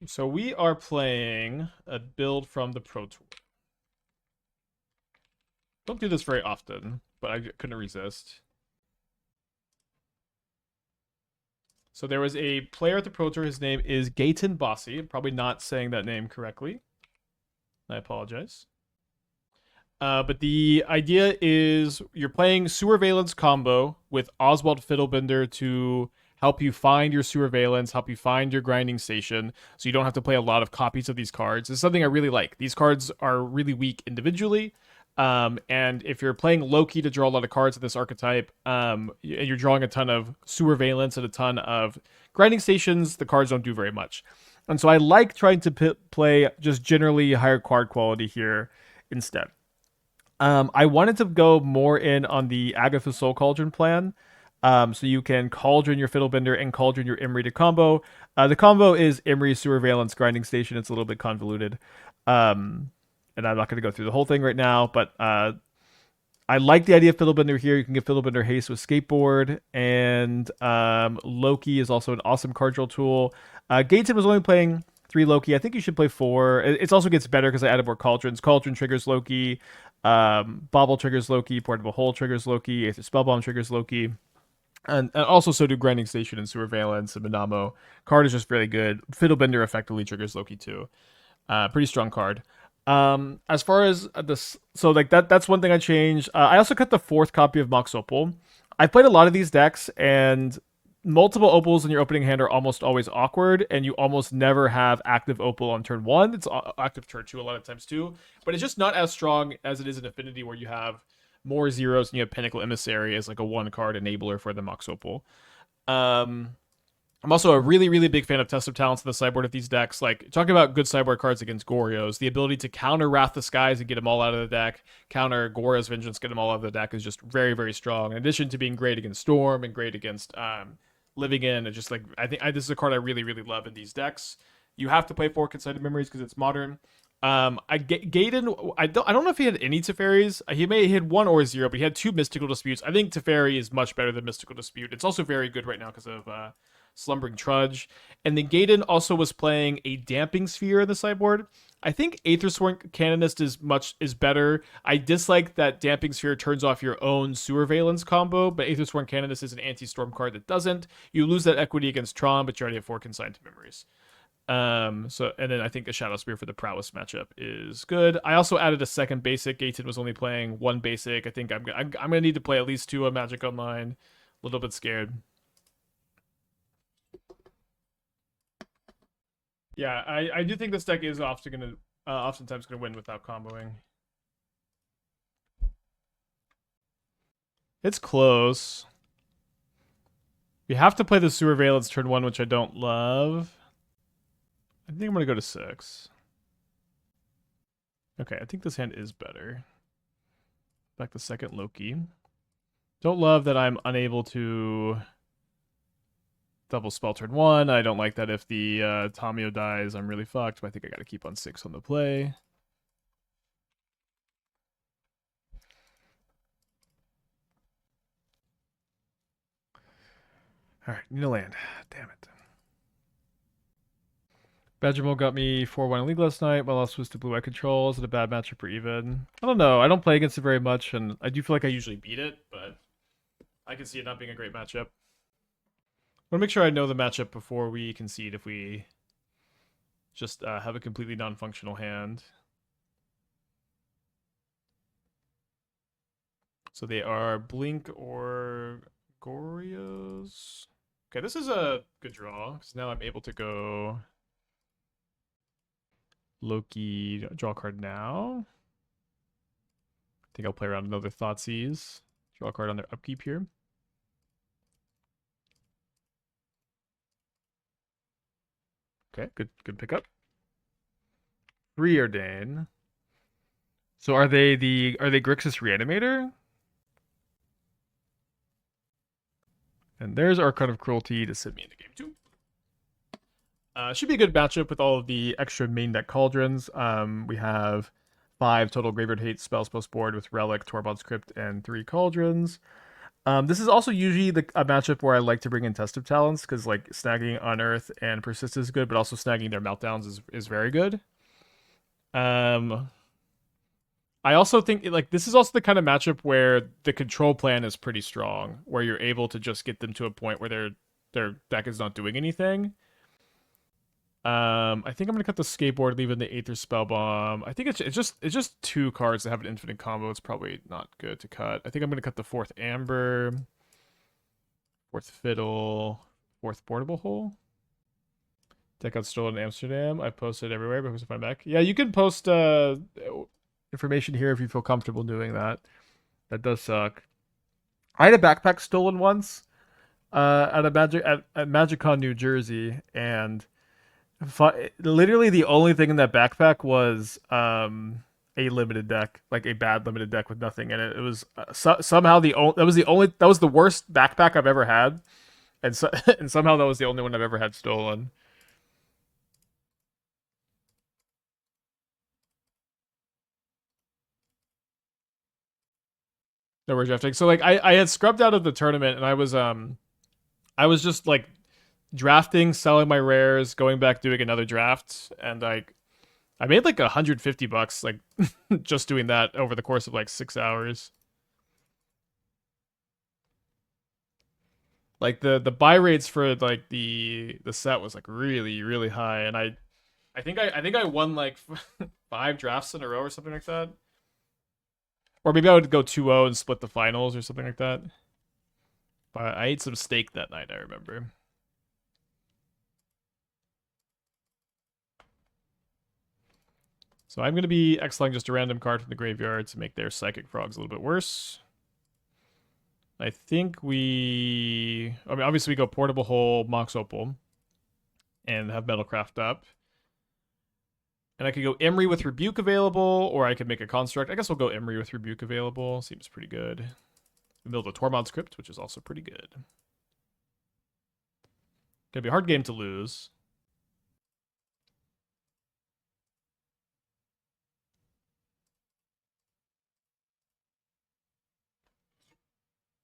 So we are playing a build from the Pro Tour. Don't do this very often, but I couldn't resist. So there was a player at the Pro Tour. His name is Gaëtan Bossy. I'm probably not saying that name correctly. I apologize. But the idea is you're playing Sewer-veillance combo with Oswald Fiddlebender to help you find your Sewer-veillance, help you find your grinding station, so you don't have to play a lot of copies of these cards. It's something I really like. These cards are really weak individually. And if you're playing Loki to draw a lot of cards of this archetype, and you're drawing a ton of Sewer-veillance and a ton of grinding stations, the cards don't do very much. And so I like trying to play just generally higher card quality here instead. I wanted to go more in on the Agatha Soul Cauldron plan. So you can Cauldron your Fiddlebender and Cauldron your Emry to combo. The combo is Emry Sewer-veillance Grinding Station. It's a little bit convoluted. And I'm not going to go through the whole thing right now, but I like the idea of Fiddlebender here. You can get Fiddlebender haste with Skateboard, and Loki is also an awesome card draw tool. Gaëtan was only playing 3 Loki. I think you should play 4. It also gets better because I added more Cauldrons. Cauldron triggers Loki. Bauble triggers Loki. Portable Hole triggers Loki. Aether Spellbomb triggers Loki. And also so do Grinding Station and Sewer-veillance and Minamo. Card is just really good. Fiddlebender effectively triggers Loki too. Pretty strong card. As far as this, so like that's one thing I changed. I also cut the 4th copy of Mox Opal. I played a lot of these decks, and multiple opals in your opening hand are almost always awkward, and you almost never have active opal on turn 1. It's active turn 2 a lot of times too, but it's just not as strong as it is in Affinity, where you have more zeros and you have Pinnacle Emissary as like a 1-card enabler for the Mox Opal. I'm also a really, really big fan of Test of Talents in the sideboard of these decks. Like, talking about good sideboard cards against Goryo's, the ability to counter Wrath the Skies and get them all out of the deck, counter Goryo's Vengeance, get them all out of the deck is just very, very strong. In addition to being great against Storm and great against Living In, and just like, I think this is a card I really, really love in these decks. You have to play 4 Consigned Memories because it's modern. Gaëtan, I don't know if he had any Teferis. He may have had 1 or 0, but he had 2 Mystical Disputes. I think Teferi is much better than Mystical Dispute. It's also very good right now because of Slumbering Trudge. And then Gaëtan also was playing a Damping Sphere in the sideboard. I think Ethersworn Canonist is better. I dislike that Damping Sphere turns off your own Sewer-veillance combo, but Ethersworn Canonist is an anti-storm card that doesn't. You lose that equity against Tron, but you already have 4 Consigned Memories. So and then I think a Shadow Spear for the Prowess matchup is good. I also added a second basic. Gaëtan was only playing 1 basic. I think I'm gonna need to play at least 2 on Magic Online. A little bit scared. Yeah, I do think this deck is oftentimes gonna win without comboing. It's close. We have to play the Sewer-veillance turn 1, which I don't love. I think I'm gonna go to 6. Okay, I think this hand is better. Back the second Loki. Don't love that I'm unable to double spell turn 1. I don't like that if the Tamiyo dies, I'm really fucked, but I think I gotta keep on 6 on the play. Alright, need a land. Damn it. Badgermo got me 4-1 in League last night. My loss was to Blue Eye Control. Is it a bad matchup or even? I don't know. I don't play against it very much, and I do feel like I usually beat it, but I can see it not being a great matchup. I want to make sure I know the matchup before we concede if we just have a completely non-functional hand. So they are Blink or Goryo's. Okay, this is a good draw, because now I'm able to go Loki, draw a card now. I think I'll play around another Thoughtseize. Draw a card on their upkeep here. Okay, good pickup. Preordain. So are they Grixis Reanimator? And there's Archon of Cruelty to send me into game 2. Should be a good matchup with all of the extra main deck Cauldrons. We have 5 total Graveyard Hate spells post board with Relic, Tormod Crypt, and 3 Cauldrons. This is also usually a matchup where I like to bring in Test of Talents because like snagging Unearth and Persist is good, but also snagging their Meltdowns is very good. Um, I also think like this is also the kind of matchup where the control plan is pretty strong, where you're able to just get them to a point where their deck is not doing anything. I think I'm gonna cut the skateboard, leave in the Aether Spellbomb. I think it's just two cards that have an infinite combo. It's probably not good to cut. I think I'm gonna cut the fourth Amber, fourth Fiddle, fourth Portable Hole. Deck got stolen in Amsterdam. I posted everywhere, but who's to find back? Yeah, you can post information here if you feel comfortable doing that. That does suck. I had a backpack stolen once at a at MagicCon New Jersey, and literally the only thing in that backpack was a limited deck, like a bad limited deck with nothing in it. It was somehow that was the worst backpack I've ever had, and and somehow that was the only one I've ever had stolen. No, we're drafting. So like I had scrubbed out of the tournament, and I was just like drafting, selling my rares, going back doing another draft, and like I made like $150 like just doing that over the course of like 6 hours. Like the buy rates for like the set was like really high, and I think I won like 5 drafts in a row or something like that. Or maybe I would go 2-0 and split the finals or something like that. But I ate some steak that night, I remember. So I'm going to be exiling just a random card from the graveyard to make their Psychic Frogs a little bit worse. I think I mean, obviously we go Portable Hole, Mox Opal, and have Metalcraft up. And I could go Emry with Rebuke available, or I could make a Construct. I guess we'll go Emry with Rebuke available. Seems pretty good. We build a Tormod script, which is also pretty good. Gonna be a hard game to lose.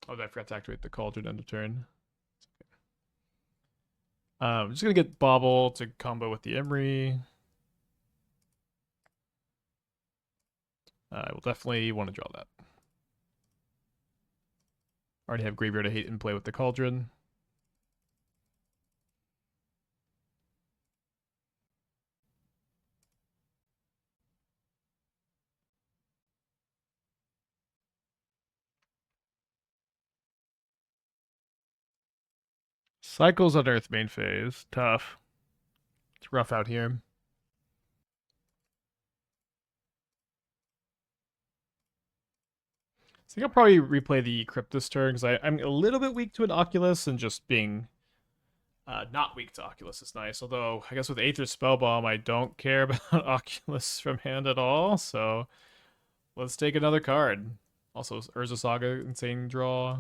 Oh, I forgot to activate the Cauldron end of turn. I'm just gonna get Bauble to combo with the Emry. I will definitely want to draw that. Already have Graveyard of Hate in play with the Cauldron. Cycles on Earth main phase. Tough. It's rough out here. I think I'll probably replay the Crypt this turn because I'm a little bit weak to an Oculus, and just being not weak to Oculus is nice. Although I guess with Aether Spellbomb, I don't care about Oculus from hand at all. So let's take another card. Also, Urza Saga, insane draw. I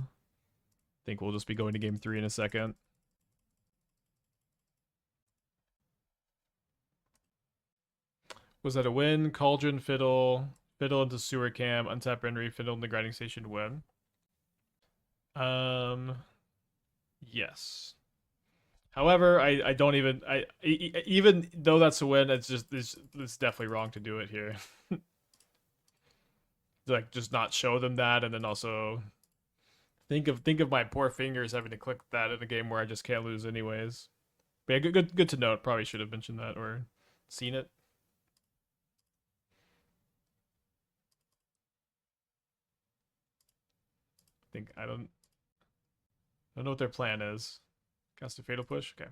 think we'll just be going to game 3 in a second. Was that a win? Cauldron, Fiddle, Fiddle into Sewer Cam, untap Emry, Fiddle in the grinding station to win. Yes. However, I don't even though that's a win, it's definitely wrong to do it here. Like just not show them that, and then also think of my poor fingers having to click that in a game where I just can't lose anyways. But yeah, good to note. Probably should have mentioned that or seen it. I don't know what their plan is. Cast a Fatal Push. Okay.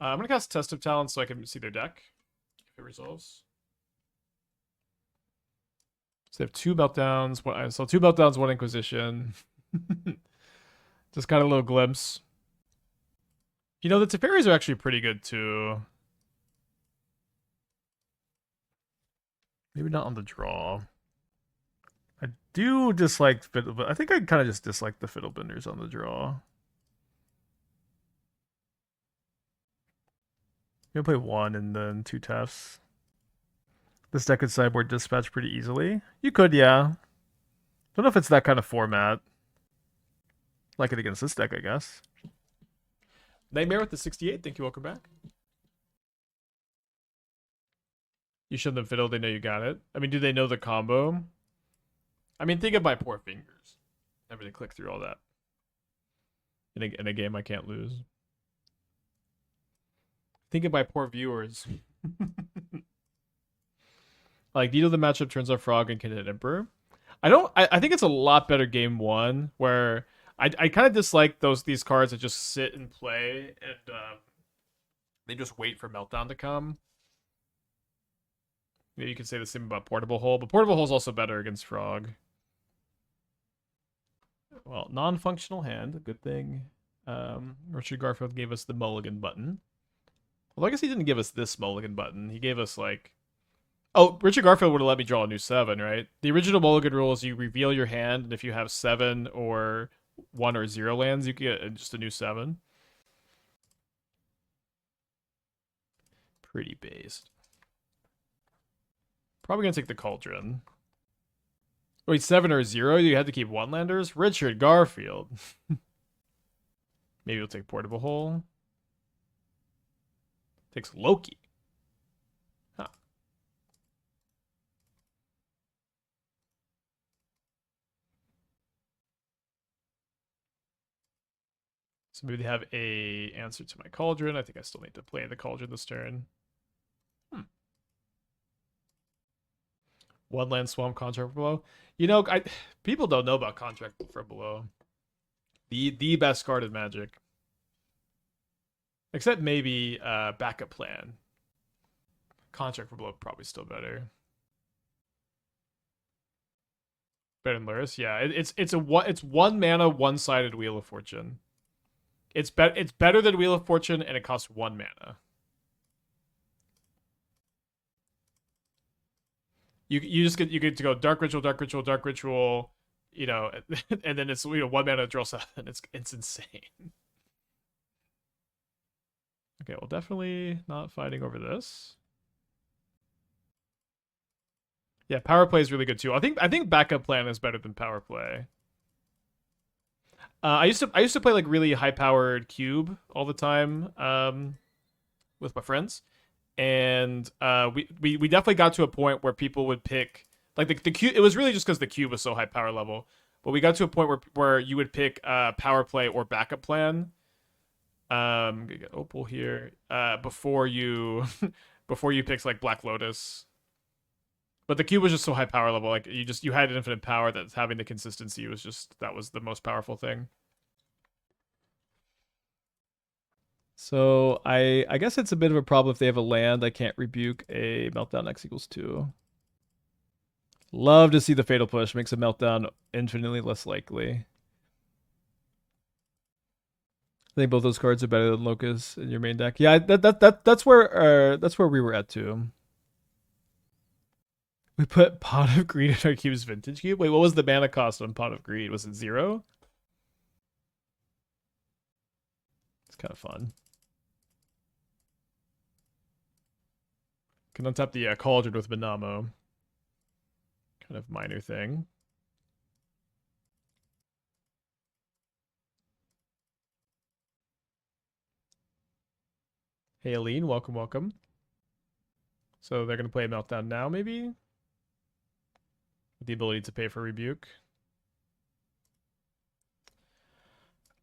I'm gonna cast Test of Talents so I can see their deck if it resolves. So they have 2 meltdowns. So 2 meltdowns, 1 Inquisition. Just got a little glimpse. You know, the Teferis are actually pretty good too. Maybe not on the draw. I do dislike Fiddle, I think I kind of just dislike the Fiddlebenders on the draw. I'm gonna play 1 and then 2 Tefts. This deck could sideboard Dispatch pretty easily. You could, yeah. Don't know if it's that kind of format. Like it against this deck, I guess. Nightmare with the 68. Thank you. Welcome back. You show them fiddle. They know you got it. I mean, do they know the combo? I mean, think of my poor fingers. Never to click through all that. In a game I can't lose. Think of my poor viewers. Like, Needle the matchup turns on Frog and can hit Emperor. I think it's a lot better game one, where I kind of dislike these cards that just sit and play and they just wait for Meltdown to come. Maybe you could say the same about Portable Hole, but Portable Hole is also better against Frog. Well, non-functional hand, good thing. Richard Garfield gave us the mulligan button. Well, I guess he didn't give us this mulligan button. He gave us, like... Oh, Richard Garfield would have let me draw a new 7, right? The original mulligan rule is you reveal your hand, and if you have 7 or 1 or 0 lands, you get just a new 7. Pretty based. Probably gonna take the Cauldron. Wait, 7 or 0? You had to keep 1-landers? Richard Garfield. Maybe we'll take Portable Hole. Takes Loki. Huh. So maybe they have a answer to my Cauldron. I think I still need to play the Cauldron this turn. One land swamp contract for below. You know, people don't know about contract for below. The best card in Magic. Except maybe backup plan. Contract for below probably still better. Better than Luris, yeah. It's 1 mana, 1-sided Wheel of Fortune. It's better than Wheel of Fortune, and it costs 1 mana. You get to go Dark Ritual, Dark Ritual, Dark Ritual, you know, and then it's 1 mana draw 7. It's insane. Okay, well, definitely not fighting over this. Yeah, power play is really good too. I think backup plan is better than power play. I used to play like really high powered cube all the time with my friends, and we definitely got to a point where people would pick like the cube. It was really just because the cube was so high power level, but we got to a point where you would pick power play or backup plan. Get Opal here before you before you picked like Black Lotus. But the cube was just so high power level, like you had infinite power that having the consistency was just that was the most powerful thing. So I guess it's a bit of a problem if they have a land. I can't rebuke a Meltdown X equals 2. Love to see the Fatal Push. Makes a Meltdown infinitely less likely. I think both those cards are better than Locust in your main deck. Yeah, that's where we were at too. We put Pot of Greed in our cube's vintage cube. Wait, what was the mana cost on Pot of Greed? Was it 0? It's kind of fun. Can untap the Cauldron with Minamo. Kind of minor thing. Hey, Aline, welcome, welcome. So they're going to play a Meltdown now, maybe? With the ability to pay for Rebuke.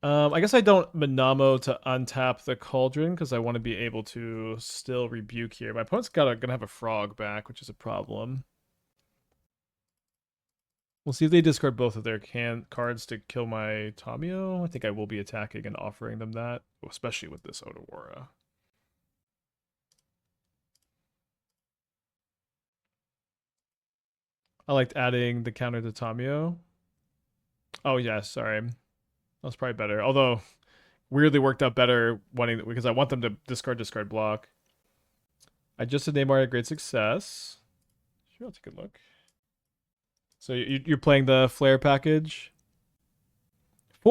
I guess I don't Minamo to untap the Cauldron because I want to be able to still Rebuke here. My opponent's gonna have a Frog back, which is a problem. We'll see if they discard both of their cards to kill my Tamiyo. I think I will be attacking and offering them that, especially with this Otawara. I liked adding the counter to Tamiyo. Oh yeah, sorry. That's probably better. Although, weirdly worked out better because I want them to discard block. I just did Neymar a great success. Sure, I'll take a look. So you're playing the flare package.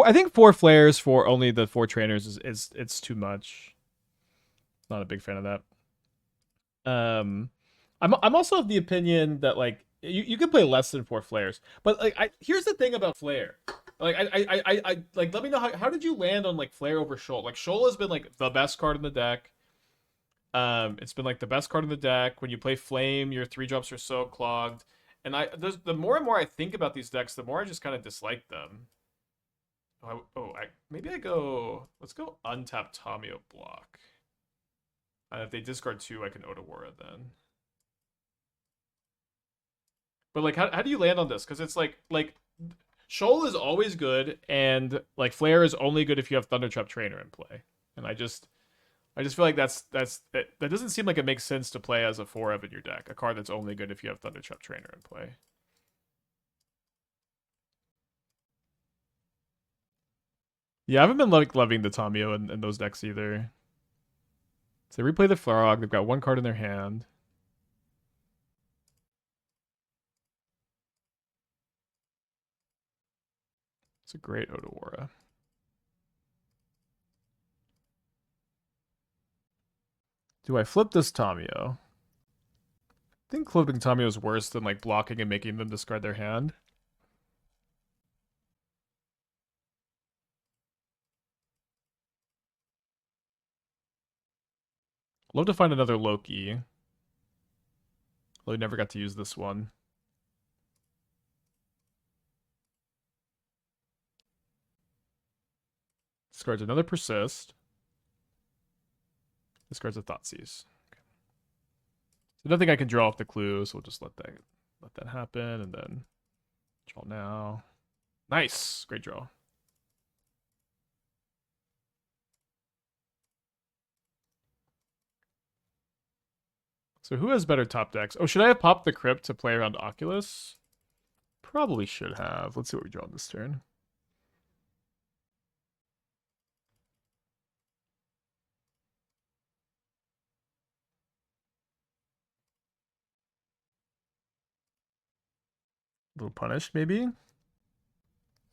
I think 4 flares for only the 4 trainers is it's too much. Not a big fan of that. I'm also of the opinion that like you can play less than 4 flares, but like here's the thing about flare. Like like let me know how did you land on like Flare over Shoal? Like Shoal has been like the best card in the deck. It's been like the best card in the deck. When you play Flame, your 3-drops are so clogged. And the more and more I think about these decks, the more I just kind of dislike them. Maybe I go. Let's go untap Tamiyo block. If they discard 2, I can Otawara then. But like, how do you land on this? Because it's like Shoal is always good, and like Flare is only good if you have Thundertrap Trainer in play. And I just feel like that doesn't seem like it makes sense to play as a 4-of in your deck. A card that's only good if you have Thundertrap Trainer in play. Yeah, I haven't been like loving the Tamiyo in those decks either. So they replay the Frog. They've got 1 card in their hand. It's a great Otawara. Do I flip this Tamiyo? I think flipping Tamiyo is worse than like blocking and making them discard their hand. Love to find another Loki. Although we never got to use this one. Discards another Persist. Discards a Thoughtseize. Okay. So nothing I can draw off the clue, so we'll just let that happen, and then draw now. Nice! Great draw. So who has better top decks? Oh, should I have popped the Crypt to play around Oculus? Probably should have. Let's see what we draw this turn. A little punished, maybe?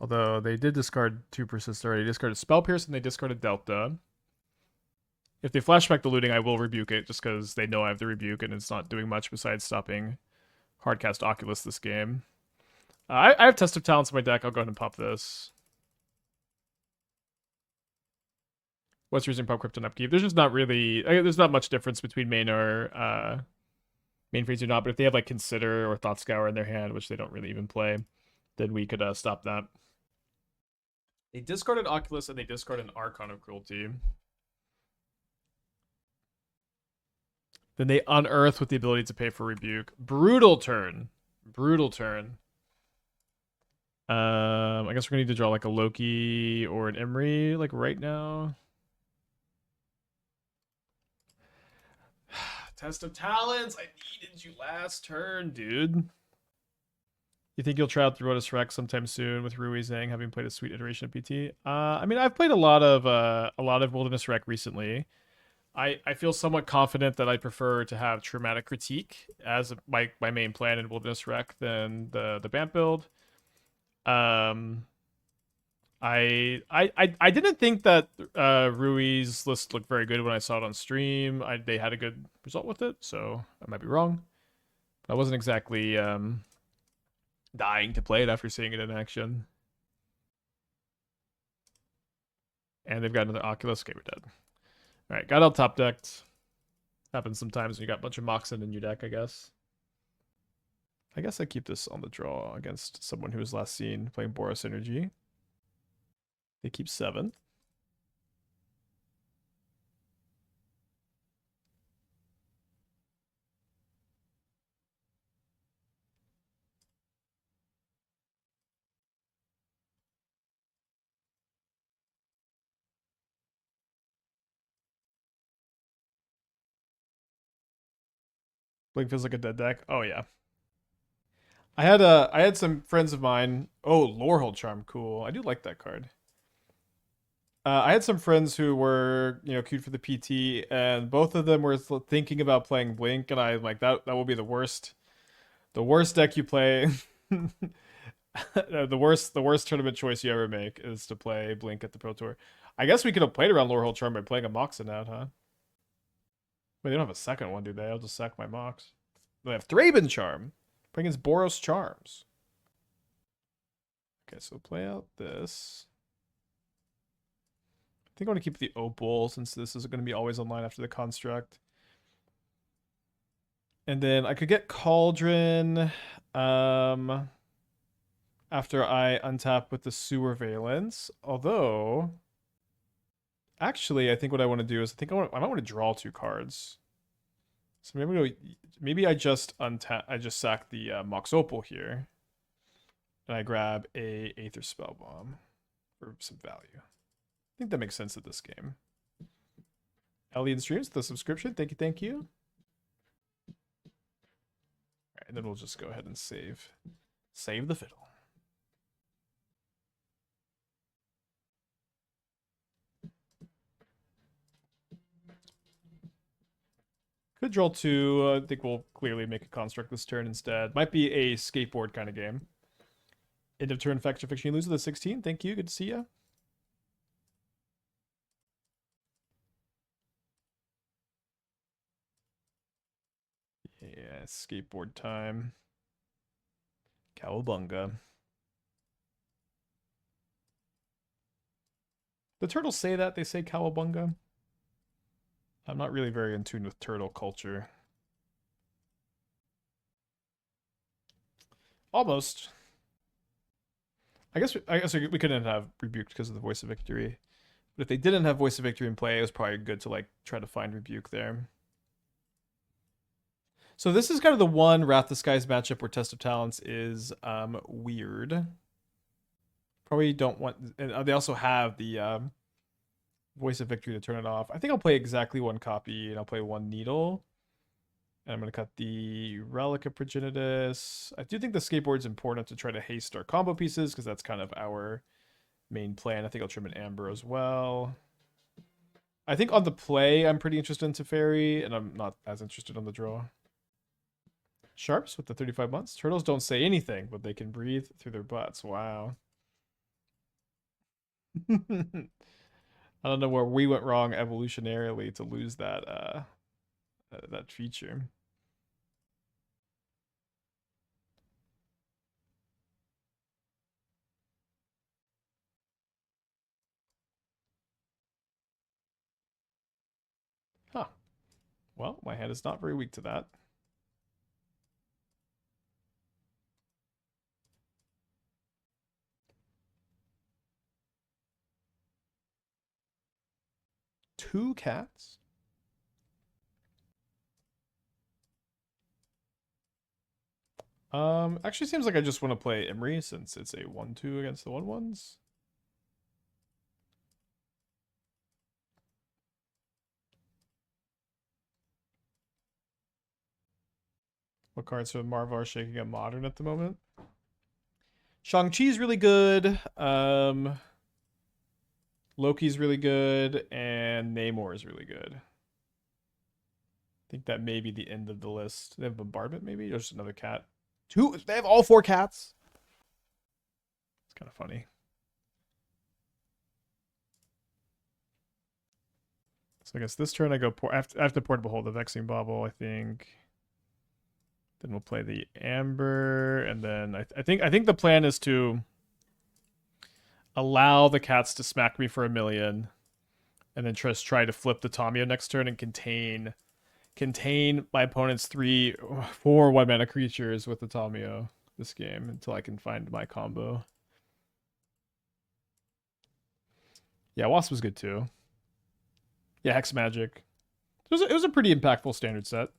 Although they did discard 2 Persist already. They discarded Spell Pierce and they discarded Delta. If they flashback the looting, I will rebuke it just because they know I have the rebuke and it's not doing much besides stopping Hardcast Oculus this game. I have Test of Talents in my deck. I'll go ahead and pop this. What's your reason pop Crypt and Upkeep? There's just not really... there's not much difference between main or... main freeze or not, but if they have like Consider or Thought Scour in their hand, which they don't really even play, then we could stop that. They discarded Oculus and they discarded an Archon of Cruelty. Then they unearth with the ability to pay for Rebuke. Brutal turn. Brutal turn. I guess we're gonna need to draw like a Loki or an Emry like right now. Test of Talents. I needed you last turn, dude. You think you'll try out the Rotus Rex sometime soon with Rui Zhang having played a sweet iteration of PT? I mean, I've played a lot of Wilderness Rec recently. I feel somewhat confident that I prefer to have Traumatic Critique as my main plan in Wilderness Rec than the Bamp build. I didn't think that Rui's list looked very good when I saw it on stream. They had a good result with it, so I might be wrong. But I wasn't exactly dying to play it after seeing it in action. And they've got another Oculus. Okay, we're dead. All right, got all top decked. Happens sometimes when you got a bunch of Moxen in your deck, I guess. I guess I keep this on the draw against someone who was last seen playing Boros Energy. They keep 7. Blink feels like a dead deck. Oh yeah. I had some friends of mine. Oh, Lorehold Charm, cool. I do like that card. I had some friends who were, queued for the PT, and both of them were thinking about playing Blink, and I'm like, that will be the worst deck you play. The worst tournament choice you ever make is to play Blink at the Pro Tour. I guess we could have played around Lorehold Charm by playing a Moxen out, huh? Wait, they don't have a second one, do they? I'll just sack my Mox. They have Thraben Charm. Playing against Boros Charms. Okay, so play out this. I think I want to keep the Opal since this is going to be always online after the construct. And then I could get Cauldron after I untap with the Sewer-veillance. Although, actually, I think what I want to do is I might want to draw 2 cards. So maybe I just sack the Mox Opal here. And I grab a Aether Spellbomb for some value. I think that makes sense at this game. Alien Streams, the subscription. Thank you. Alright, and then we'll just go ahead and save the fiddle. Could draw 2. I think we'll clearly make a construct this turn instead. Might be a skateboard kind of game. End of turn faction fiction. You lose to the 16. Thank you. Good to see you. Yeah, skateboard time. Cowabunga. The turtles say that. They say cowabunga. I'm not really very in tune with turtle culture. Almost. I guess we couldn't have Rebuked because of the Voice of Victory. But if they didn't have Voice of Victory in play, it was probably good to like try to find Rebuke there. So this is kind of the one Wrath Disguise matchup where Test of Talents is weird. Probably don't want... And they also have the Voice of Victory to turn it off. I think I'll play exactly 1 copy, and I'll play 1 Needle. And I'm going to cut the Relic of Progenitus. I do think the Skateboard's important to try to haste our combo pieces, because that's kind of our main plan. I think I'll trim an Amber as well. I think on the play, I'm pretty interested in Teferi, and I'm not as interested on the draw. Sharps with the 35 months. Turtles don't say anything, but they can breathe through their butts. Wow. I don't know where we went wrong evolutionarily to lose that that feature. Huh. Well, my hand is not very weak to that. Two cats? Actually seems like I just want to play Emry since it's a 1-2 against the 1-1s. What cards from Marvel are shaking up Modern at the moment? Shang-Chi's really good. Loki's really good, and Namor is really good. I think that may be the end of the list. They have Bombardment, maybe? Or just another cat. They have all 4 cats? It's kind of funny. So I guess this turn I go I have to Portable Hold the Vexing Bauble, I think. Then we'll play the Amber, and then I think the plan is to allow the cats to smack me for 1,000,000, and then just try to flip the Tamiyo next turn and contain my opponent's 4 1-mana creatures with the Tamiyo this game until I can find my combo. Yeah, Wasp was good too. Yeah, Hex Magic. It was a pretty impactful standard set.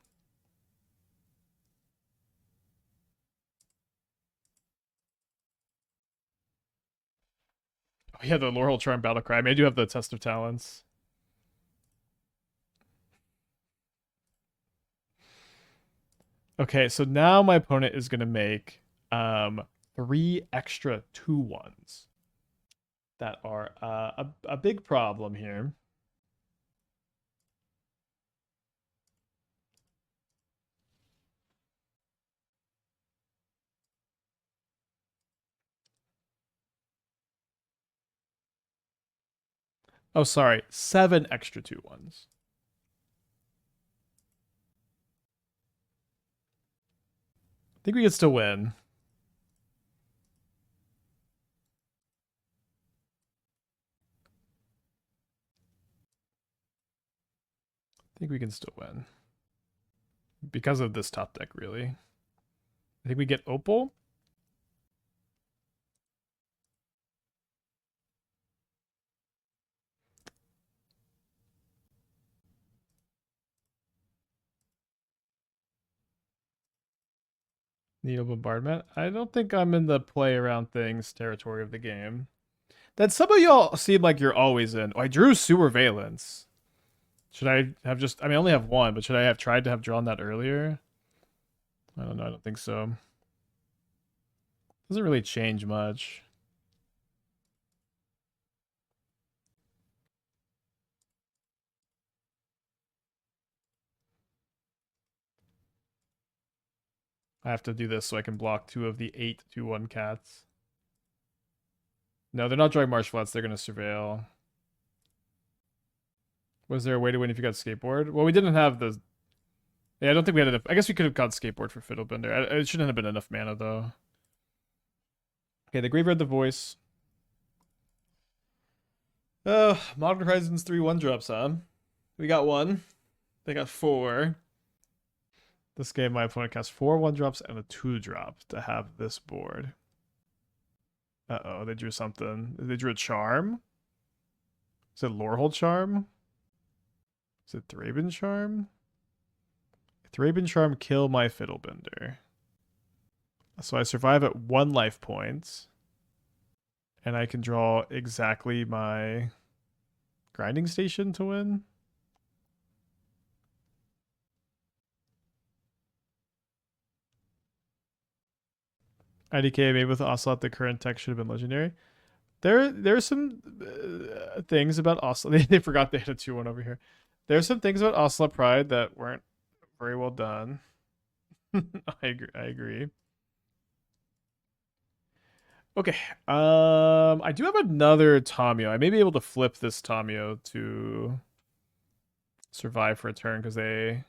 Oh, yeah, the Lorehold Charm Battlecry. I mean, I do have the Test of Talents. Okay, so now my opponent is going to make 3 extra 2-1s that are a big problem here. Oh, sorry. 7 extra 2-1s. I think we can still win. think we can still win. Because of this top deck, really. I think we get Opal. Needle Bombardment. I don't think I'm in the play around things territory of the game. That some of y'all seem like you're always in. Oh, I drew Sewer-veillance. Should I have just... I mean, I only have one, but should I have tried to have drawn that earlier? I don't know. I don't think so. Doesn't really change much. I have to do this so I can block 2 of the 8/2/1 cats. No, they're not drawing Marsh Flats. They're going to surveil. Was there a way to win if you got Skateboard? Well, we didn't have the... Yeah, I don't think we had enough. I guess we could have got Skateboard for Fiddlebender. It shouldn't have been enough mana, though. Okay, the Graveyard, the Voice. Oh, Modern Horizons 3 1-drops, huh? We got 1. They got 4. This game, my opponent cast 4 1-drops and a 2-drop to have this board. Uh-oh, they drew something. They drew a Charm? Is it Lorehold Charm? Is it Thraben Charm? Thraben Charm, kill my Fiddlebender. So I survive at 1 life point. And I can draw exactly my grinding station to win. IDK made with Ocelot, the current tech should have been legendary. There's some things about Ocelot. They forgot they had a 2-1 over here. There's some things about Ocelot Pride that weren't very well done. I agree. Okay. I do have another Tamiyo. I may be able to flip this Tamiyo to survive for a turn because they...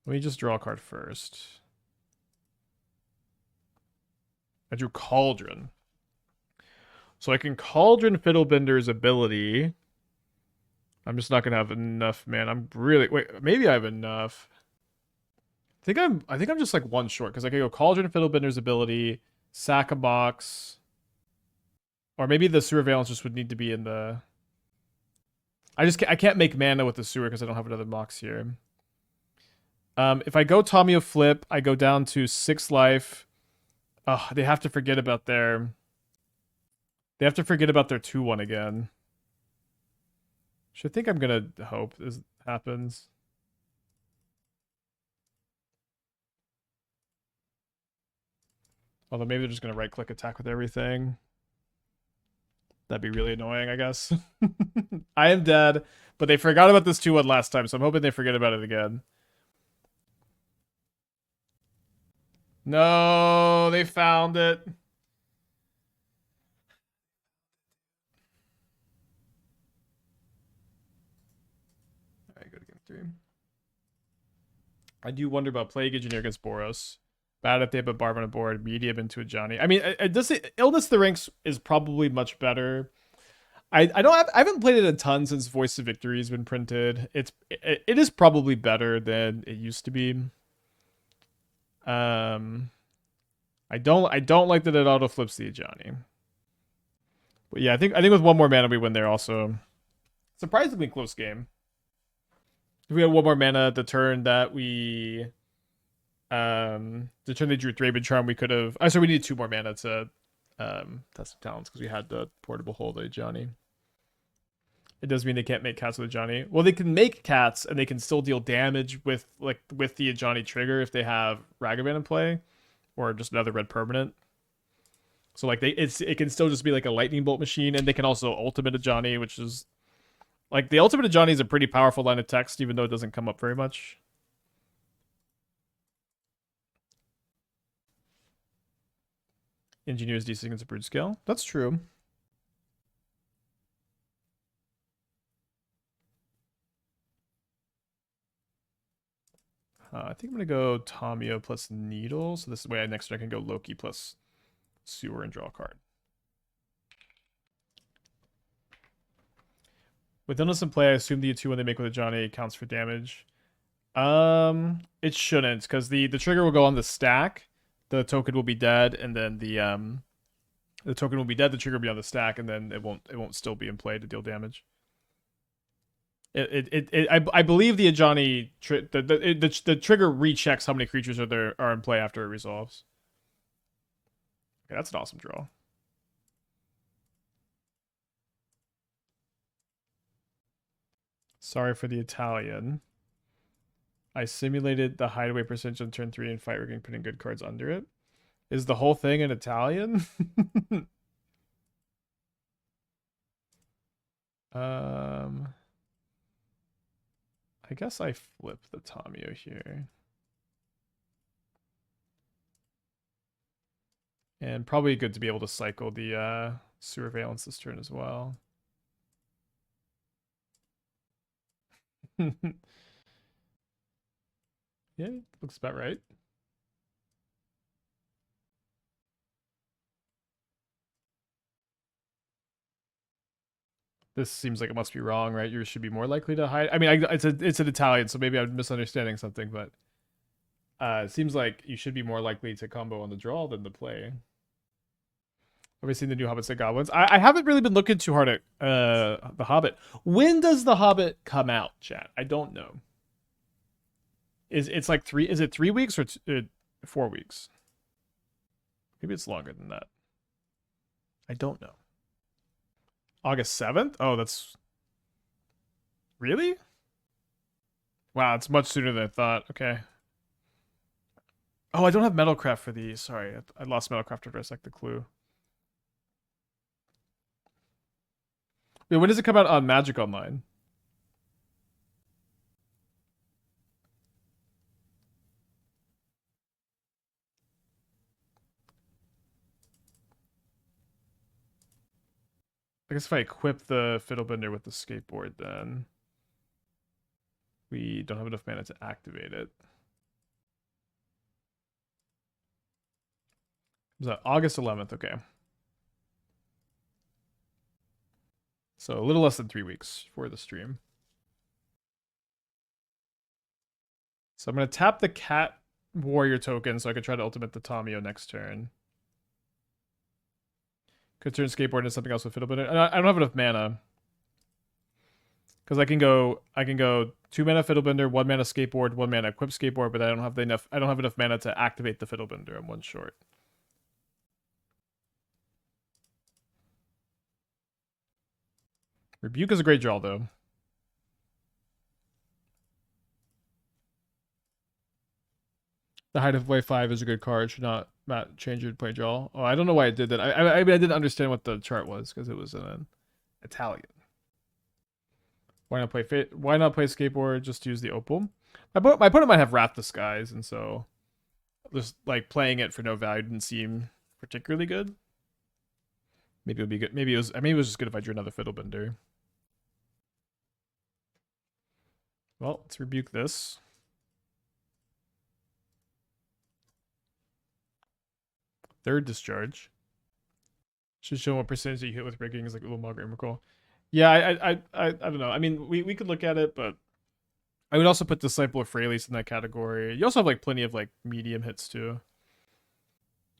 Let me just draw a card first. I drew Cauldron. So I can Cauldron Fiddlebender's ability. I'm just not gonna have enough, man. I'm really... Wait, maybe I have enough. I think I'm just like 1 short because I can go Cauldron Fiddlebender's ability, sack a box, or maybe the Sewer-veillance just would need to be in the... I can't make mana with the Sewer because I don't have another Mox here. If I go Tamiyo flip, I go down to 6 life. Oh, they have to forget about their... They have to forget about their 2-1 again. I think I'm gonna hope this happens. Although maybe they're just gonna right-click attack with everything. That'd be really annoying, I guess. I am dead, but they forgot about this 2-1 last time, so I'm hoping they forget about it again. No, they found it. Alright, go to game 3. I do wonder about Plague Engineer against Boros. Bad if they have a Barb on a board, medium into a Johnny. I mean, Illness the Ranks is probably much better. I haven't played it a ton since Voice of Victory has been printed. It is probably better than it used to be. I don't like that it auto flips the Johnny. But yeah, I think with 1 more mana we win there also. Surprisingly close game. If we had 1 more mana the turn that we the turn they drew Thraben Charm, we could have... Oh, so we need 2 more mana to test some talents because we had the portable hold a Johnny. It does mean they can't make cats with a Johnny. Well, they can make cats and they can still deal damage with the Johnny trigger if they have Ragavan in play, or just another red permanent. So like it can still just be like a lightning bolt machine, and they can also ultimate a Johnny, which is like the ultimate of Johnny is a pretty powerful line of text, even though it doesn't come up very much. Engineers decent against a brood scale. That's true. I think I'm going to go Tamiyo plus Needle. So this way next turn I can go Loki plus Sewer and draw a card. With illness in play, I assume the 2-1 they make with a Johnny counts for damage. It shouldn't, because the trigger will go on the stack, the token will be dead, and then the token will be dead, the trigger will be on the stack, and then it won't still be in play to deal damage. I believe the Ajani the trigger rechecks how many creatures are in play after it resolves. Okay, that's an awesome draw. Sorry for the Italian. I simulated the hideaway percentage on turn 3 and fight rigging, putting good cards under it. Is the whole thing in Italian? I guess I flip the Tamiyo here. And probably good to be able to cycle the Sewer-veillance this turn as well. Yeah, looks about right. This seems like it must be wrong, right? You should be more likely to hide. I mean, it's an Italian, so maybe I'm misunderstanding something, but it seems like you should be more likely to combo on the draw than the play. Have we seen the new Hobbits and Goblins? I haven't really been looking too hard at the Hobbit. When does the Hobbit come out, chat? I don't know. Is it 3 weeks or 4 weeks? Maybe it's longer than that. I don't know. August 7th? Oh, that's... Really? Wow, it's much sooner than I thought. Okay. Oh, I don't have Metalcraft for these. Sorry, I lost Metalcraft after I sacked the clue. Wait, when does it come out on Magic Online? I guess if I equip the Fiddlebender with the skateboard, then we don't have enough mana to activate it. Was that August 11th? Okay. So a little less than 3 weeks for the stream. So I'm going to tap the Cat Warrior token so I can try to ultimate the Tamiyo next turn. Could turn Skateboard into something else with Fiddlebender. I don't have enough mana. Because I can go 2 mana Fiddlebender, 1 mana Skateboard, 1 mana Equip Skateboard, but I don't have enough mana to activate the Fiddlebender. I'm 1 short. Rebuke is a great draw, though. The Height of Way 5 is a good card. Should not change your play draw. Oh, I don't know why it did that. I mean, I didn't understand what the chart was because it was in an Italian. Why not play Skateboard? Just use the Opal. My opponent might have Wrath the Skies, and so just like playing it for no value didn't seem particularly good. Maybe it would be good. Maybe it was just good if I drew another Fiddlebender. Well, let's rebuke this. Third discharge. Should show what percentage you hit with rigging is like Ulamog or Emrakul. Yeah, I don't know. I mean, we could look at it, but I would also put Disciple of Freylis in that category. You also have like plenty of like medium hits too.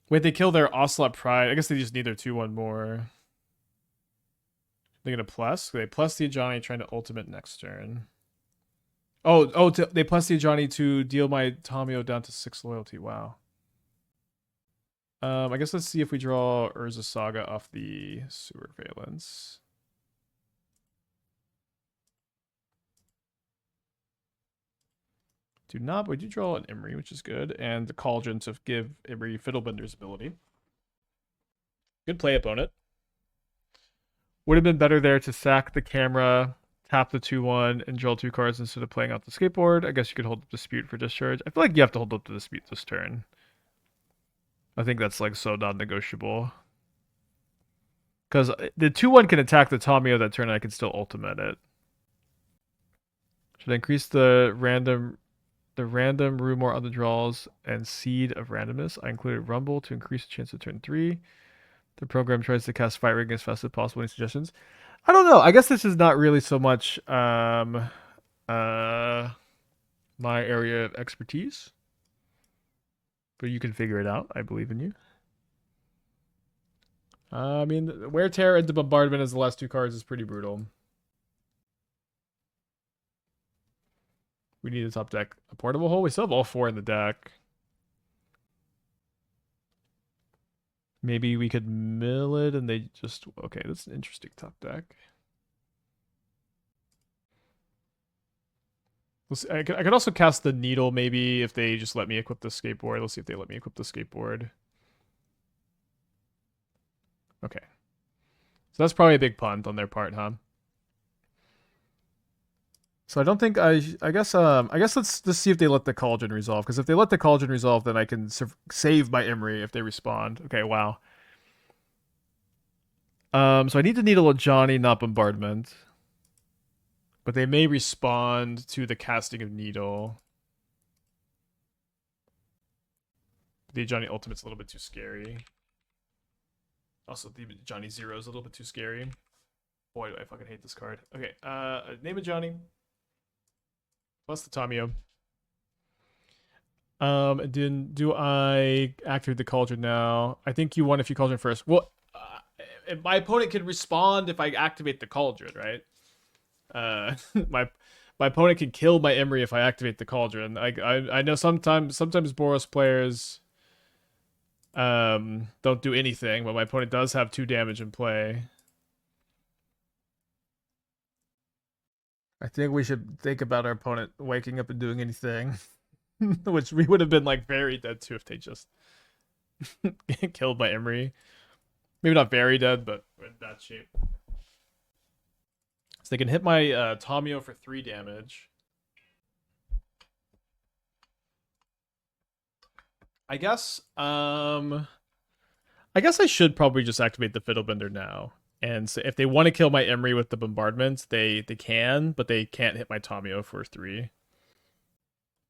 Wait, they kill their Ocelot Pride. I guess they just need their 2/1 more. They're gonna plus. They plus the Ajani trying to ultimate next turn. They plus the Ajani to deal my Tamiyo down to 6 loyalty. Wow. I guess let's see if we draw Urza Saga off the Sewer-veillance. Do not, but we do draw an Emry, which is good, and the Cauldron to give Emry Fiddlebender's ability. Good play, opponent. Would have been better there to sack the camera, tap the 2/1, and draw 2 cards instead of playing out the Skateboard. I guess you could hold up Dispute for discharge. I feel like you have to hold up the Dispute this turn. I think that's like so non-negotiable. Because the 2/1 can attack the Tamiyo that turn and I can still ultimate it. Should I increase the random Rumor on the draws and Seed of Randomness? I included Rumble to increase the chance of turn 3. The program tries to cast Fight Ring as fast as possible. Any suggestions? I don't know. I guess this is not really so much uh my area of expertise, but you can figure it out. I believe in you. I mean, Wear Terror into Bombardment as the last two cards is pretty brutal. We need a top deck. A Portable Hole? We still have all four in the deck. Maybe we could mill it and they just... Okay, that's an interesting top deck. I could also cast the Needle maybe if they just let me equip the Skateboard. Let's see if they let me equip the Skateboard. Okay. So that's probably a big punt on their part, huh? So I don't think I guess let's see if they let the Cauldron resolve, because if they let the Cauldron resolve, then I can save my Emry if they respond. Okay, wow. So I need to Needle a Johnny, not Bombardment. But they may respond to the casting of Needle. The Johnny Ultimate's a little bit too scary. Also, the Johnny Zero is a little bit too scary. Boy, do I fucking hate this card. Okay, name of Johnny. Plus the Tamiyo. Then do I activate the Cauldron now? I think you won if you Cauldron first. Well, my opponent can respond if I activate the Cauldron, right? My opponent can kill my Emry if I activate the Cauldron. I know sometimes Boros players don't do anything, but my opponent does have 2 damage in play. I think we should think about our opponent waking up and doing anything. Which we would have been like very dead too if they just killed my Emry. Maybe not very dead, but in bad shape. So they can hit my Tamiyo for 3 damage. I guess I should probably just activate the Fiddlebender now. And so if they want to kill my Emry with the bombardment, they can, but they can't hit my Tamiyo for 3.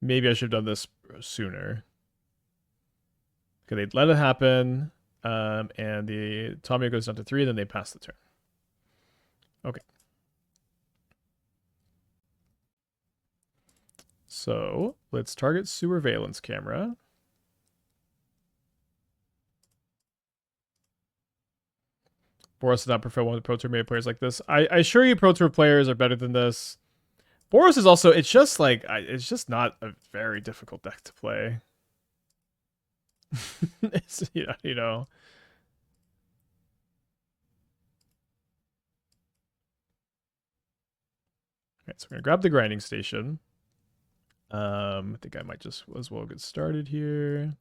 Maybe I should have done this sooner. Okay, they'd let it happen. And the Tamiyo goes down to 3, and then they pass the turn. Okay. So let's target Sewer-veillance Camera. Boros does not prefer one of the Pro Tour made players like this. I assure you, Pro Tour players are better than this. Boros is also, it's just like, it's just not a very difficult deck to play. It's, you know. Okay, so we're gonna grab the grinding station. I think I might just as well get started here.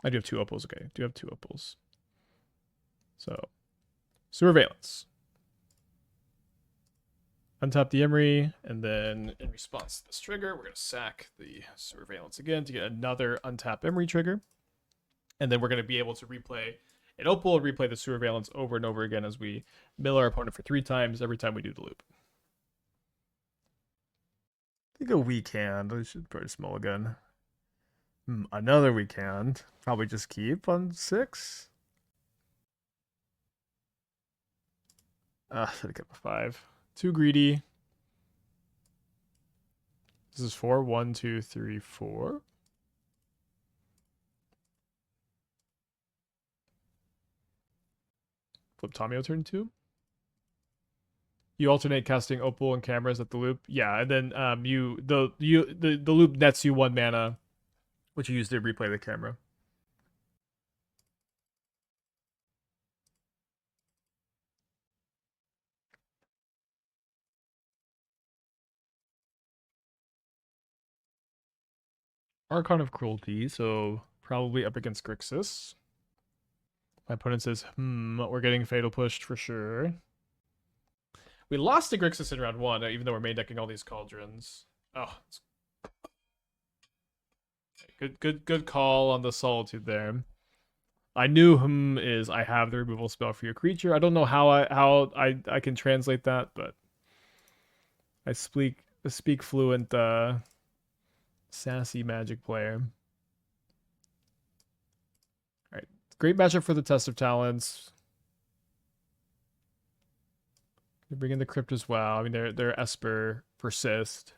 I do have 2 opals. Okay, I do have 2 opals. So, Sewer-veillance. Untap the Emry, and then in response to this trigger, we're going to sack the Sewer-veillance again to get another untap Emry trigger. And then we're going to be able to replay an opal and replay the Sewer-veillance over and over again as we mill our opponent for 3 times every time we do the loop. I think a weak hand. I should probably small again. Another weak hand. Probably just keep on 6. Should have kept a 5. Too greedy. This is 4. 1, 2, 3, 4. Flip Tamiyo turn 2. You alternate casting opal and cameras at the loop. Yeah, and then the loop nets you 1 mana, which you use to replay the camera. Archon of Cruelty, so probably up against Grixis. My opponent says, we're getting Fatal Pushed for sure. We lost to Grixis in round 1, even though we're main decking all these Cauldrons. Oh, good call on the Solitude there. I knew is I have the removal spell for your creature. I don't know how I can translate that, but I speak fluent sassy Magic player. Great matchup for the Test of Talents. They bring in the Crypt as well. I mean, their Esper persist,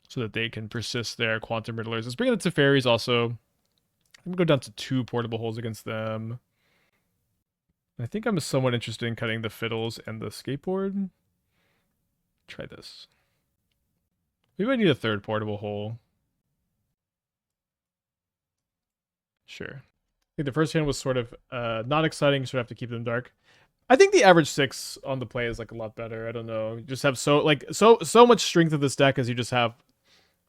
so that they can persist their Quantum Riddlers. Let's bring in the Teferis also. I'm gonna go down to 2 portable holes against them. I think I'm somewhat interested in cutting the Fiddles and the Skateboard. Try this. Maybe I need a 3rd portable hole. Sure. I think the first hand was sort of not exciting, so I have to keep them dark. I think the average 6 on the play is like a lot better. I don't know. You just have so much strength of this deck as you just have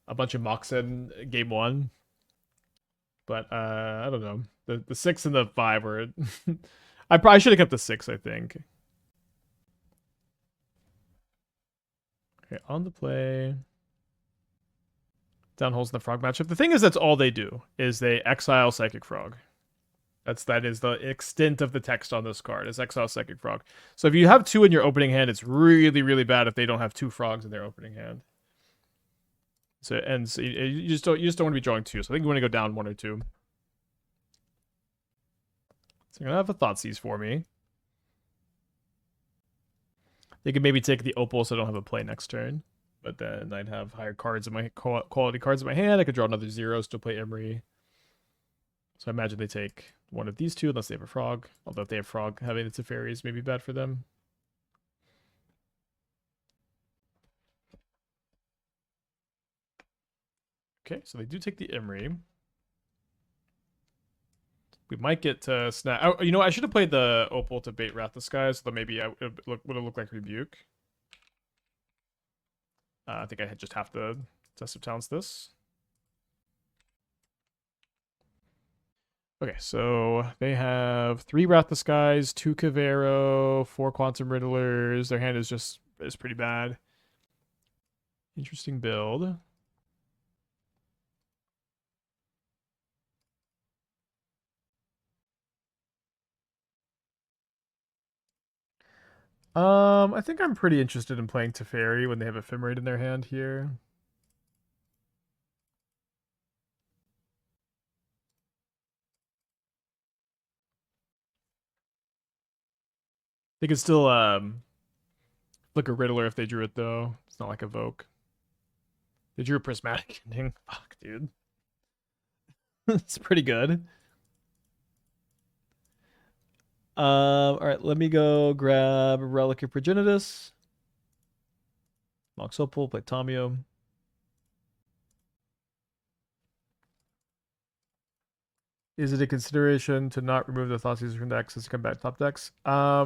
a bunch of Mox in game 1. But I don't know. The 6 and the 5 were I probably should have kept the 6, I think. Okay, on the play. Down holes in the frog matchup. The thing is, that's all they do, is they exile Psychic Frog. That is the extent of the text on this card, is exile Psychic Frog. So if you have 2 in your opening hand, it's really, really bad if they don't have 2 frogs in their opening hand. So you just don't want to be drawing 2. So I think you want to go down 1 or 2. So you're gonna have a Thoughtseize for me. They could maybe take the Opal so I don't have a play next turn. But then I'd have higher cards in my quality cards in my hand. I could draw another 0, still play Emry. So I imagine they take one of these 2 unless they have a frog. Although if they have frog, having the Teferis may be bad for them. Okay, so they do take the Emry. We might get to snap. Oh, you know, I should have played the Opal to bait Wrath the Sky, so that maybe I would have looked like Rebuke. I think I just have to Test of Talents this. Okay, so they have 3 Wrath the Skies, 2 Cavero, 4 Quantum Riddlers. Their hand is pretty bad. Interesting build. I think I'm pretty interested in playing Teferi when they have Ephemerate in their hand here. They could still look a Riddler if they drew it though. It's not like Evoke. They drew a Prismatic ending. Fuck, dude. It's pretty good. All right, let me go grab Relic of Progenitus. Mox Opal, play Tamiyo. Is it a consideration to not remove the Thoughtseize from decks as to combat top decks? I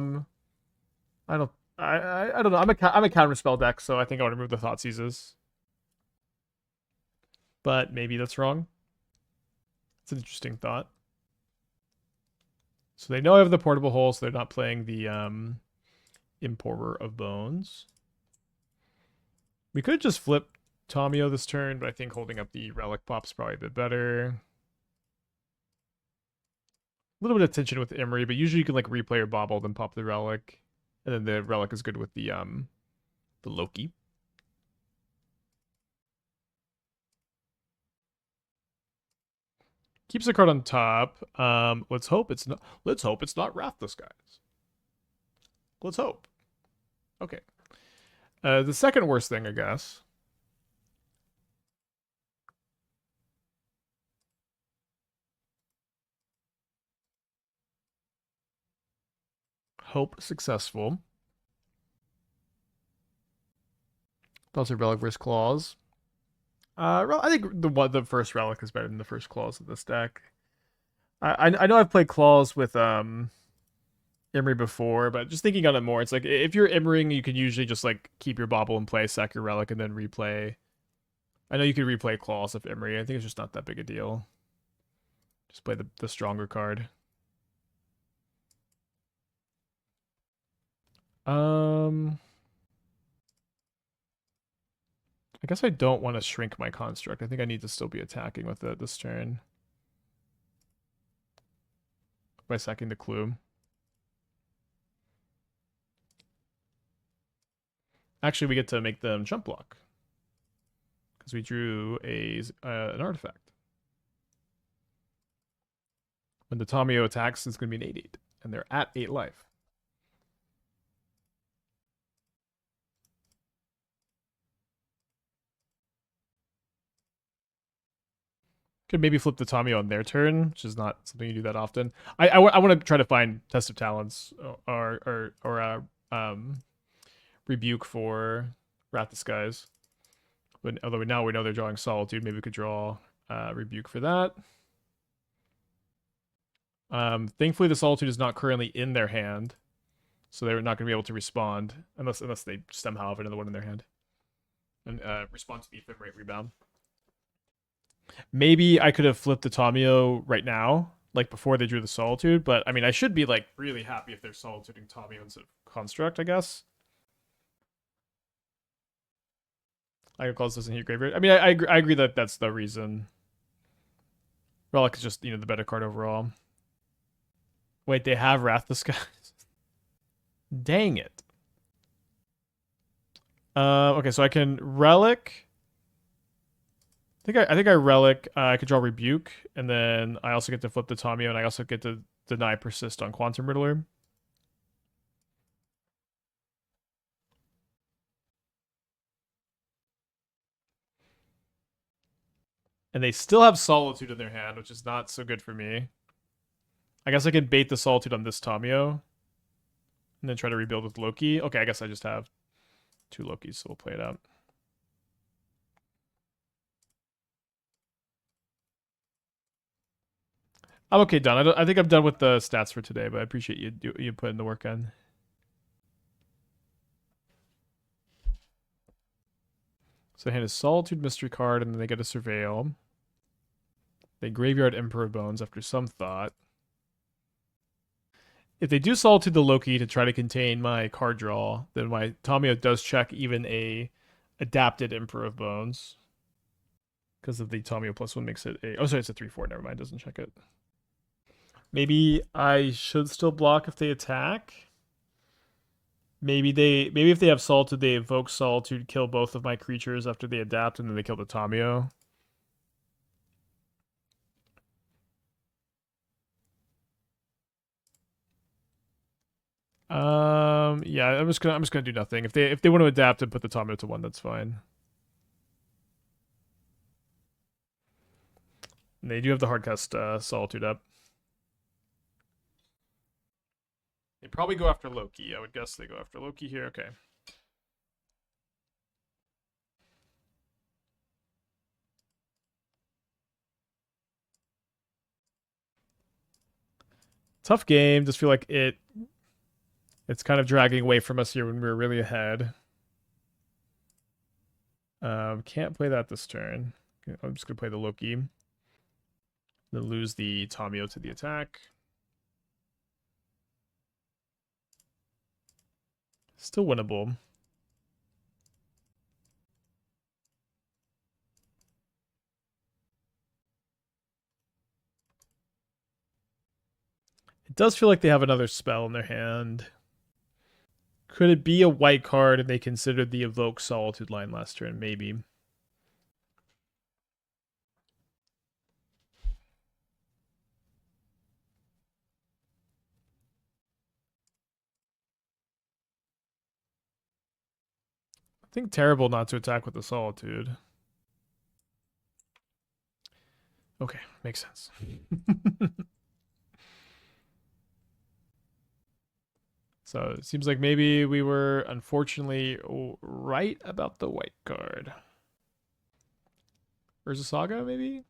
don't know. I'm a counter spell deck, so I think I want to remove the Thoughtseizes. But maybe that's wrong. It's an interesting thought. So they know I have the portable hole, so they're not playing the Importer of Bones. We could just flip Tamiyo this turn, but I think holding up the Relic pop's probably a bit better. A little bit of tension with Emry, but usually you can like replay your Bauble, then pop the Relic. And then the Relic is good with the Loki. Keeps the card on top. Let's hope it's not Wrath the Skies. Let's hope. Okay. The second worst thing, I guess. Hope successful. That's a Relic versus Claws. I think the first Relic is better than the first Claws of this deck. I know I've played Claws with Emry before, but just thinking on it more, it's like if you're Emrying, you can usually just like keep your Bauble in play, sack your Relic, and then replay. I know you can replay Claws of Emry. I think it's just not that big a deal. Just play the stronger card. I guess I don't want to shrink my construct. I think I need to still be attacking with it this turn. By sacking the clue. Actually, we get to make them jump block. Because we drew an artifact. When the Tamiyo attacks, it's going to be an 8/8. And they're at 8 life. Could maybe flip the Tamiyo on their turn, which is not something you do that often. I want to try to find Test of Talents or Rebuke for Wrath Disguise. But although now we know they're drawing Solitude, maybe we could draw Rebuke for that. Thankfully, the Solitude is not currently in their hand, so they're not going to be able to respond unless they somehow have another one in their hand and respond to the Ephemerate Rebound. Maybe I could have flipped the Tamiyo right now, like before they drew the Solitude, but I mean, I should be like really happy if they're Solituding Tamiyo instead of Construct, I guess. I call this doesn't hit graveyard. I mean, I agree that that's the reason. Relic is just, the better card overall. Wait, they have Wrath Disguise. Dang it. Okay, so I can Relic. I think I Relic. I could draw Rebuke, and then I also get to flip the Tamiyo, and I also get to deny Persist on Quantum Riddler. And they still have Solitude in their hand, which is not so good for me. I guess I can bait the Solitude on this Tamiyo. And then try to rebuild with Loki. Okay, I guess I just have 2 Lokis, so we'll play it out. I'm okay, done. I think I'm done with the stats for today, but I appreciate you putting the work in. So they hand a Solitude Mystery card, and then they get a Surveil. They graveyard Emperor Bones after some thought. If they do Solitude the Loki to try to contain my card draw, then my Tamiyo does check even a adapted Emperor of Bones. Because of the Tamiyo +1 makes it a... Oh, sorry, it's a 3/4. Never mind, doesn't check it. Maybe I should still block if they attack. Maybe if they have Solitude, they evoke Solitude, kill both of my creatures after they adapt, and then they kill the Tamiyo. Yeah, I'm just gonna do nothing. If they want to adapt and put the Tamiyo to 1, that's fine. And they do have the hardcast Solitude up. They probably go after Loki. I would guess they go after Loki here. Okay. Tough game. Just feel like it's kind of dragging away from us here when we were really ahead. Can't play that this turn. I'm just gonna play the Loki. Then lose the Tamiyo to the attack. Still winnable. It does feel like they have another spell in their hand. Could it be a white card and they considered the Evoke Solitude line last turn? Maybe. I think terrible not to attack with the Solitude. Okay, makes sense. So it seems like maybe we were unfortunately right about the white card. Urza Saga, maybe?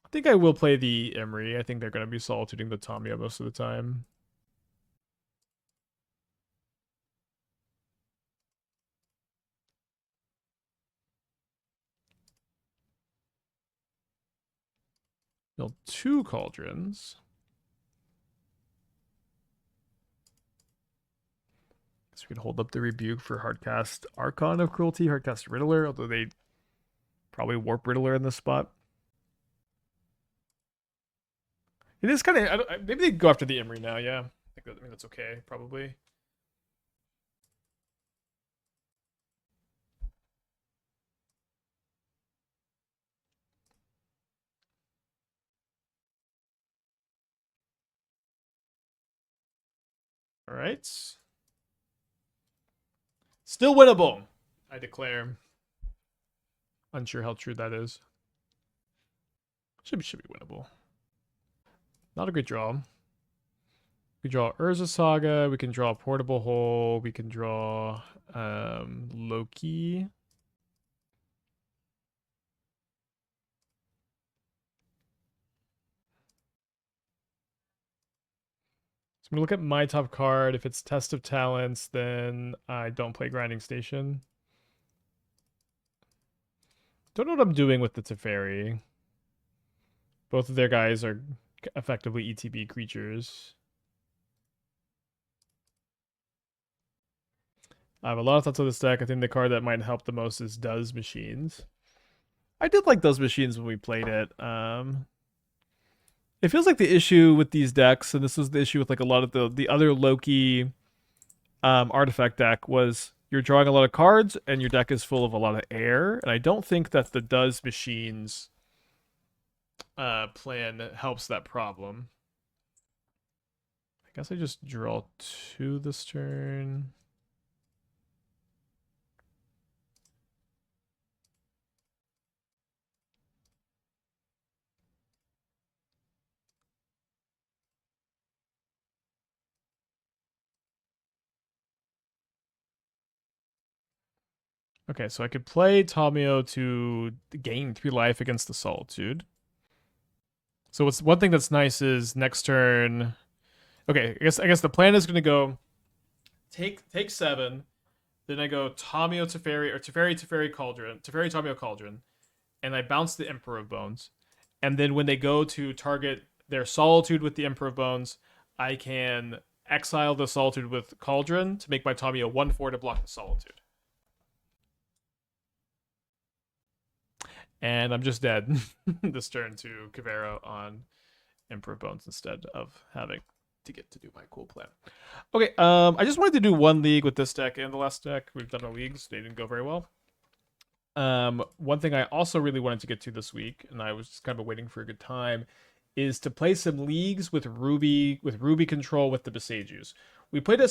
I think I will play the Emry. I think they're going to be solituding the Tamiyo most of the time. Build 2 Cauldrons. So we can hold up the Rebuke for hardcast Archon of Cruelty, hardcast Riddler, although they probably warp Riddler in this spot. It is kind of... maybe they go after the Emry now, yeah. I mean, that's okay, probably. All right. Still winnable, I declare. Unsure how true that is. Should be winnable. Not a great draw. We draw Urza Saga. We can draw Portable Hole. We can draw Loki. So I'm going to look at my top card. If it's Test of Talents, then I don't play Grinding Station. Don't know what I'm doing with the Teferi. Both of their guys are effectively ETB creatures. I have a lot of thoughts on this deck. I think the card that might help the most is Does Machines. I did like Does Machines when we played it. It feels like the issue with these decks, and this was the issue with like a lot of the other Loki artifact deck, was you're drawing a lot of cards and your deck is full of a lot of air. And I don't think that the Does Machines plan helps that problem. I guess I just draw 2 this turn. Okay, so I could play Tamiyo to gain 3 life against the Solitude. So what's one thing that's nice is next turn. Okay, I guess the plan is gonna go take 7, then I go Tamiyo Teferi or Teferi Cauldron, Teferi Tamiyo Cauldron, and I bounce the Emperor of Bones. And then when they go to target their Solitude with the Emperor of Bones, I can exile the Solitude with Cauldron to make my Tamiyo 1/4 to block the Solitude. And I'm just dead this turn to Kavero on Emperor of Bones instead of having to get to do my cool plan. Okay, I just wanted to do one league with this deck and the last deck. We've done our leagues. They didn't go very well. One thing I also really wanted to get to this week, and I was just kind of waiting for a good time, is to play some leagues with Ruby control with the Besagers. We played a